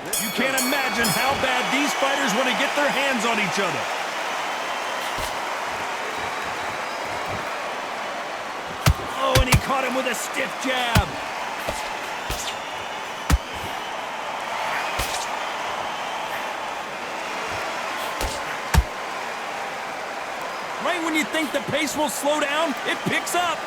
You can't imagine how bad these fighters want to get their hands on each other. Oh, and he caught him with a stiff jab. Right when you think the pace will slow down, it picks up.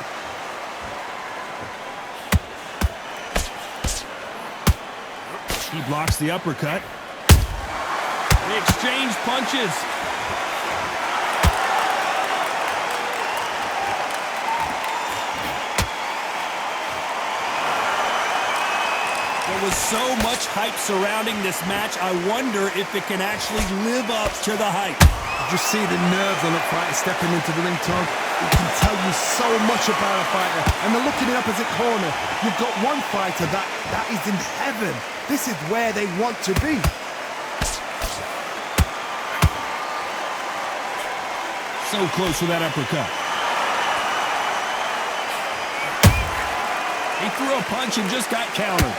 He blocks the uppercut. They exchange punches. There was so much hype surrounding this match, I wonder if it can actually live up to the hype. Just see the nerves on the fighter stepping into the ring, Tom. It can tell you so much about a fighter. And they're looking in opposite corner. You've got one fighter that is in heaven. This is where they want to be. So close with that uppercut. He threw a punch and just got countered.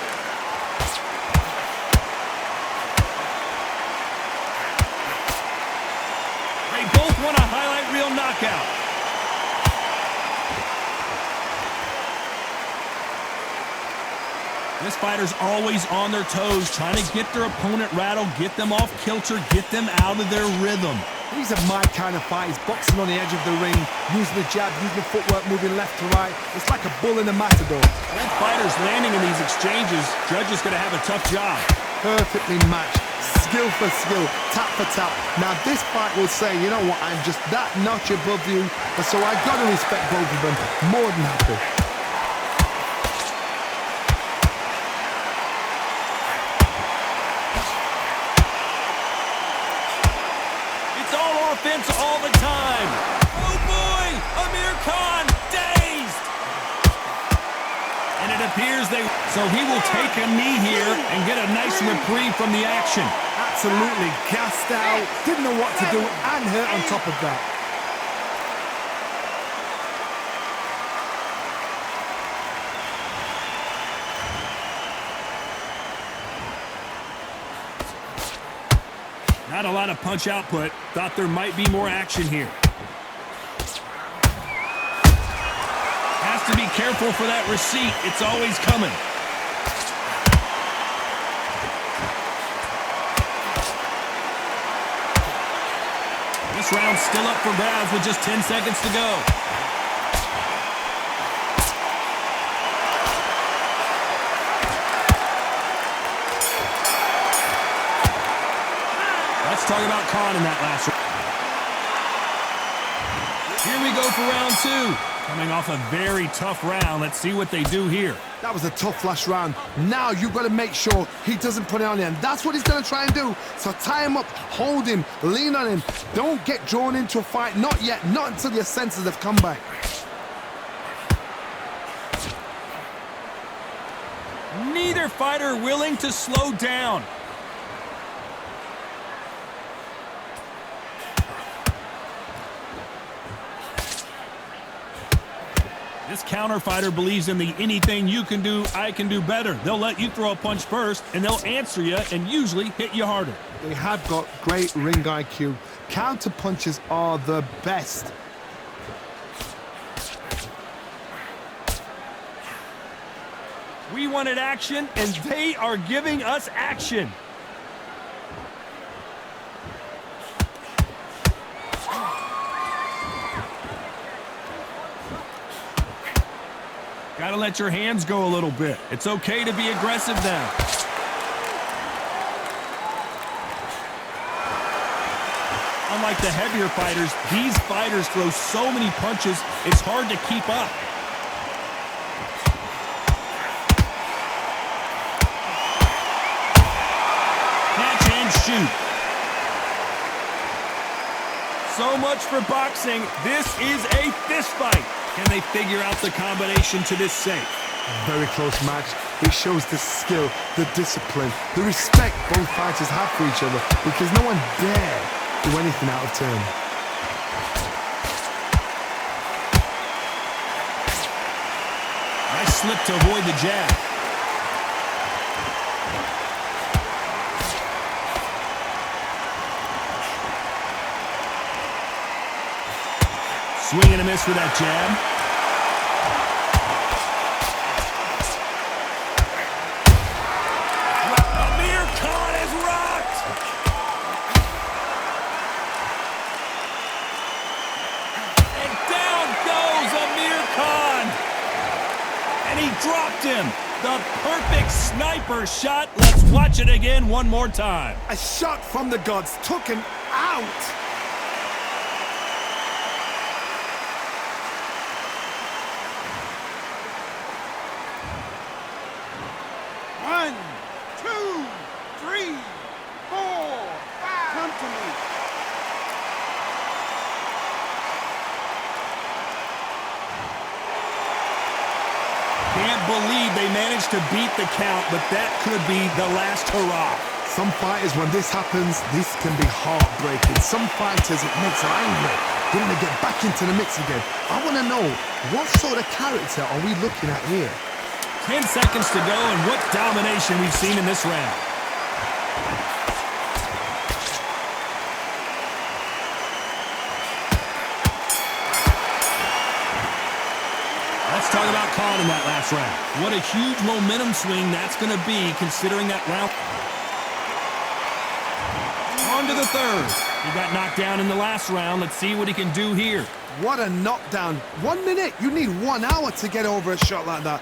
They both want a highlight reel knockout. This fighter's always on their toes, trying to get their opponent rattled, get them off kilter, get them out of their rhythm. These are my kind of fights, boxing on the edge of the ring, using the jab, using the footwork, moving left to right. It's like a bull in a matador. Both fighters landing in these exchanges, judges going to have a tough job. Perfectly matched, skill for skill, tap for tap. Now this fight will say, you know what, I'm just that notch above you, and so I got to respect both of them. More than happy. Offense all the time. Oh boy, Amir Khan dazed. And it appears so he will take a knee here and get a nice reprieve from the action. Absolutely gassed out, didn't know what to do, and hurt on top of that. Not a lot of punch output. Thought there might be more action here. Has to be careful for that receipt. It's always coming. This round's still up for grabs with just 10 seconds to go. Let's talk about Khan in that last round. Here we go for round two. Coming off a very tough round. Let's see what they do here. That was a tough last round. Now you've got to make sure he doesn't put it on him. That's what he's going to try and do. So tie him up, hold him, lean on him. Don't get drawn into a fight. Not yet. Not until your senses have come back. Neither fighter willing to slow down. This counter fighter believes in the anything you can do, I can do better. They'll let you throw a punch first, and they'll answer you and usually hit you harder. They have got great ring IQ. Counter punches are the best. We wanted action, and they are giving us action. Gotta let your hands go a little bit. It's okay to be aggressive now. Unlike the heavier fighters, these fighters throw so many punches, it's hard to keep up. Catch and shoot. So much for boxing. This is a fist fight. Can they figure out the combination to this safe? Very close match. It shows the skill, the discipline, the respect both fighters have for each other, because no one dare do anything out of turn. Nice slip to avoid the jab. Swing and a miss with that jab. Amir Khan is rocked. And down goes Amir Khan. And he dropped him. The perfect sniper shot. Let's watch it again one more time. A shot from the gods took him out. One, two, three, four, five. Come to me. Can't believe they managed to beat the count, but that could be the last hurrah. Some fighters, when this happens, this can be heartbreaking. Some fighters, it makes them angry. They want to get back into the mix again. I want to know, what sort of character are we looking at here? 10 seconds to go, and what domination we've seen in this round. Let's talk about Khan in that last round. What a huge momentum swing that's going to be, considering that round. On to the third. He got knocked down in the last round. Let's see what he can do here. What a knockdown. 1 minute. You need 1 hour to get over a shot like that.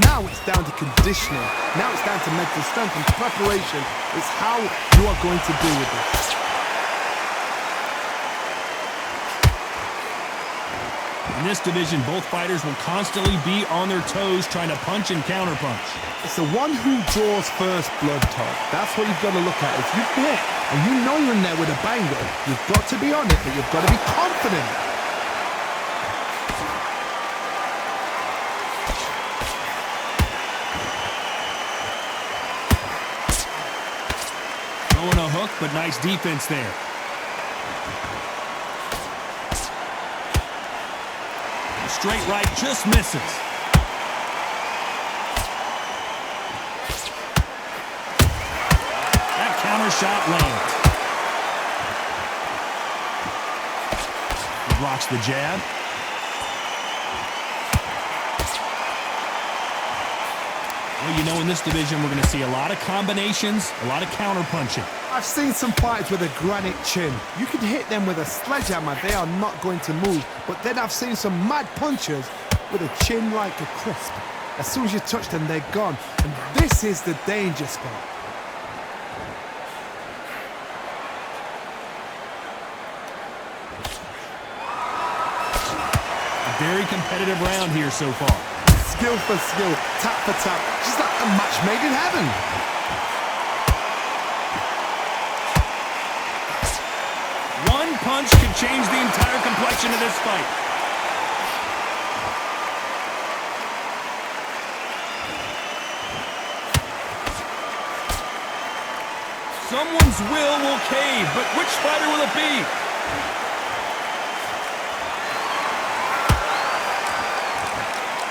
Now it's down to conditioning. Now it's down to mental strength and preparation. It's how you are going to deal with it. In this division, both fighters will constantly be on their toes trying to punch and counterpunch. It's the one who draws first blood, Todd. That's what you've got to look at. If you hit and you know you're in there with a banger, you've got to be on it, but you've got to be confident. Throwing a hook, but nice defense there. Straight right just misses. That counter shot lands. He blocks the jab. Well, you know, in this division, we're going to see a lot of combinations, a lot of counter punching. I've seen some fighters with a granite chin. You can hit them with a sledgehammer, they are not going to move. But then I've seen some mad punchers with a chin like a crisp. As soon as you touch them, they're gone. And this is the danger spot. A very competitive round here so far. Skill for skill, tap for tap, just like a match made in heaven. One punch could change the entire complexion of this fight. Someone's will cave, but which fighter will it be?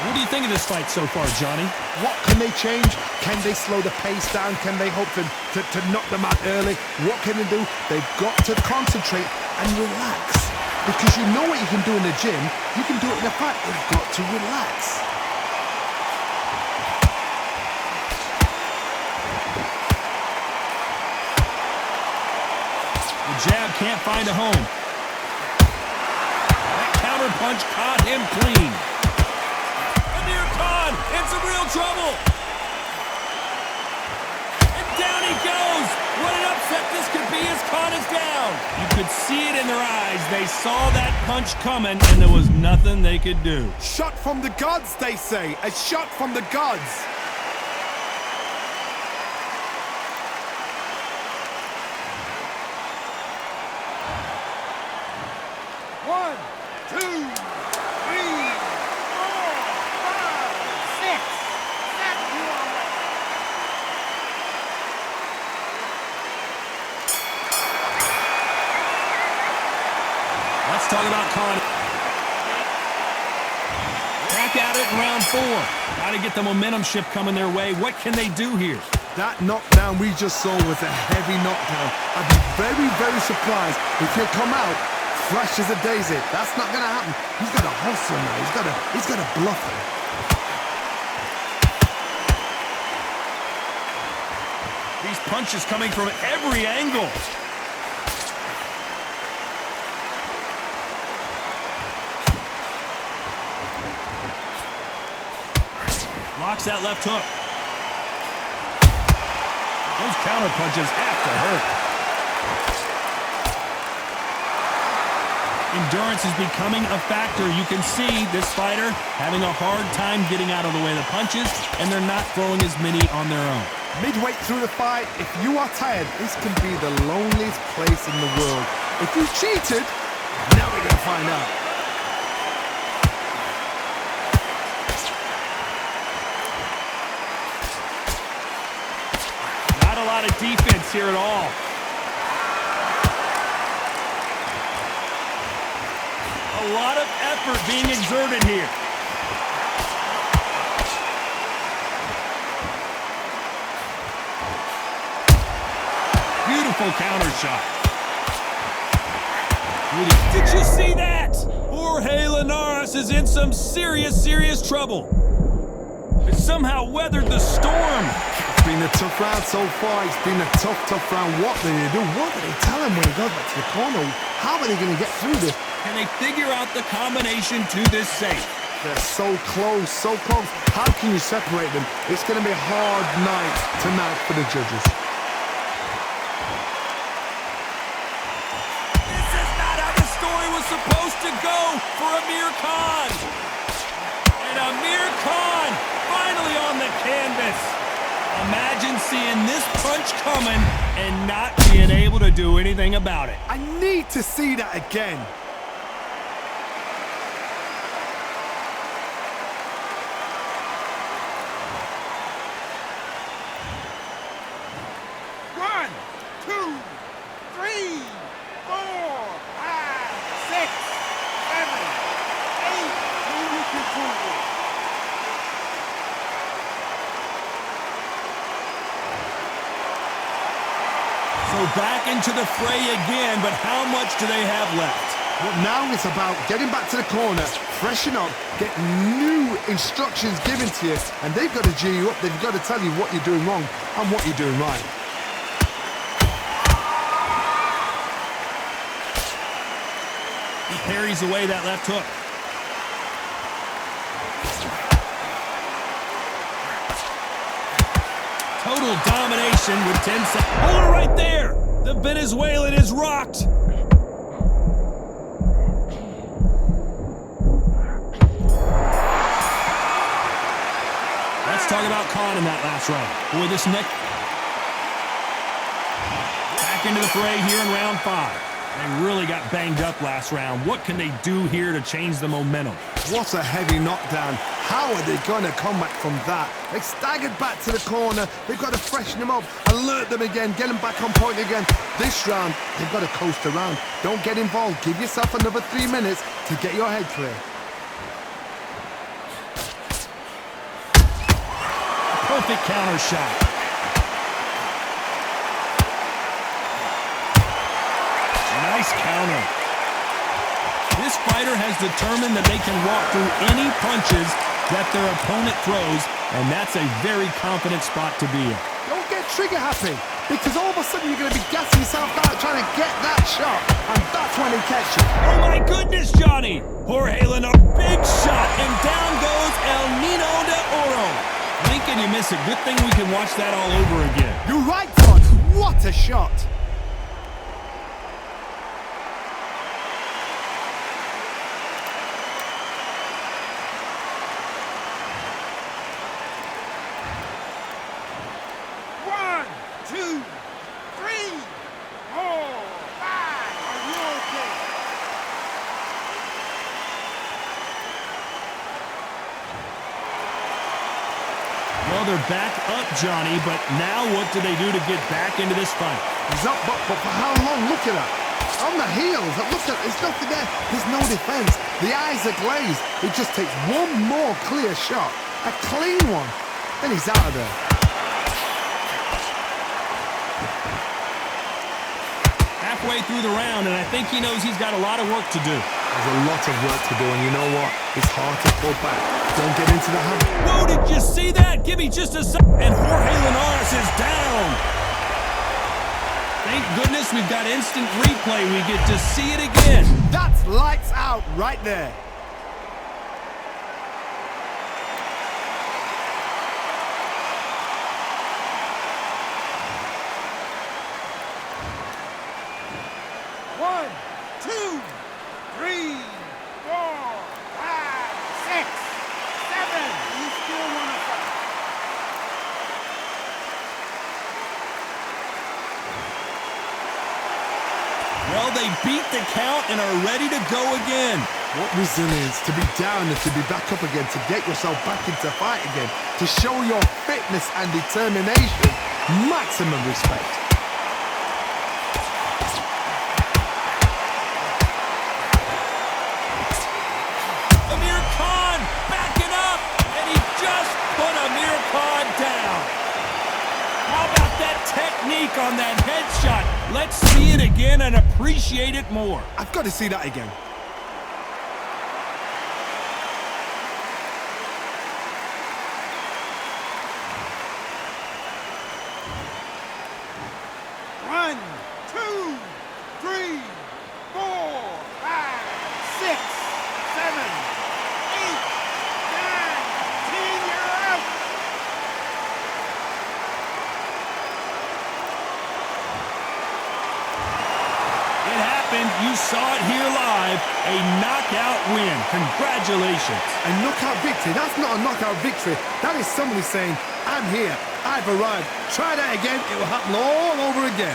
What do you think of this fight so far, Johnny? What can they change? Can they slow the pace down? Can they hope to knock them out early? What can they do? They've got to concentrate and relax. Because you know what you can do in the gym, you can do it in a fight. They've got to relax. The jab can't find a home. That counter punch caught him clean. Amir Khan in some real trouble. And down he goes. What an upset this could be as Khan is down. You could see it in their eyes. They saw that punch coming, and there was nothing they could do. Shot from the gods, they say. A shot from the gods. One, two, three, four, five, six, seven. Let's talk about Khan. Back at it in round 4. Got to get the momentum shift coming their way. What can they do here? That knockdown we just saw was a heavy knockdown. I'd be very, very surprised if they come out fresh as a daisy. That's not going to happen. He's got to hustle now. He's got to bluff him. These punches coming from every angle. Locks that left hook. Those counter punches have to hurt. Endurance is becoming a factor. You can see this fighter having a hard time getting out of the way of the punches, and they're not throwing as many on their own. Midway through the fight, if you are tired, this can be the loneliest place in the world. If you cheated, now we're going to find out. Not a lot of defense here at all. A lot of effort being exerted here. Beautiful counter shot. Did you see that? Jorge Linares is in some serious trouble. He somehow weathered the storm. It's been a tough round so far. It's been a tough round. What did they do? What did they tell him when he got back to the corner? How are they going to get through this? Can they figure out the combination to this safe? They're so close, so close. How can you separate them? It's going to be a hard night tonight for the judges. This is not how the story was supposed to go for Amir Khan. And Amir Khan finally on the canvas. Imagine seeing this punch coming and not being able to do anything about it. I need to see that again. One, two, three, 4, 5, 6, 7, 8. Move it forward. So back into the fray again, but how much do they have left? Well, now it's about getting back to the corner, freshen up, get new instructions given to you, and they've got to G you up. They've got to tell you what you're doing wrong and what you're doing right. He parries away that left hook. Total domination with 10 seconds. Hold it right there! The Venezuelan is rocked! Let's talk about Khan in that last round. Boy, this neck... Back into the fray here in round 5. They really got banged up last round. What can they do here to change the momentum? What a heavy knockdown. How are they going to come back from that? They staggered back to the corner. They've got to freshen them up, alert them again, get them back on point again. This round, they've got to coast around. Don't get involved. Give yourself another 3 minutes to get your head clear. Perfect counter shot. Nice counter. This fighter has determined that they can walk through any punches that their opponent throws, and that's a very confident spot to be in. Don't get trigger happy, because all of a sudden you're going to be gassing yourself out trying to get that shot, and that's when he catches you. Oh my goodness, Johnny! Jorge Linares, big shot, and down goes El Nino de Oro. Blink and you miss it. Good thing we can watch that all over again. You're right, Todd. What a shot. Well, they're back up, Johnny, but now what do they do to get back into this fight? He's up, but for how long? Look at that. On the heels. Look at there's nothing there. There's no defense. The eyes are glazed. It just takes one more clear shot. A clean one. Then he's out of there. halfway through the round, and I think he knows he's got a lot of work to do. There's a lot of work to do, and you know what? It's hard to pull back. Don't get into the habit. Whoa, did you see that? Give me just a sec. And Jorge Linares is down. Thank goodness we've got instant replay. We get to see it again. That's lights out right there. One, two, three, four, five, six, seven. You still want to fight? Well, they beat the count and are ready to go again. What resilience to be down and to be back up again, to get yourself back into fight again, to show your fitness and determination. Maximum respect. Amir Khan backing up, and he just put Amir Khan down. How about that technique on that headshot? Let's see it again and appreciate it more. I've got to see that again. One, two, three, four, five, six, seven, eight, nine, 10. You're out. It happened. You saw it here live. A knockout win. Congratulations. A knockout victory? That's not a knockout victory. That is somebody saying, I'm here, I've arrived. Try that again, it will happen all over again.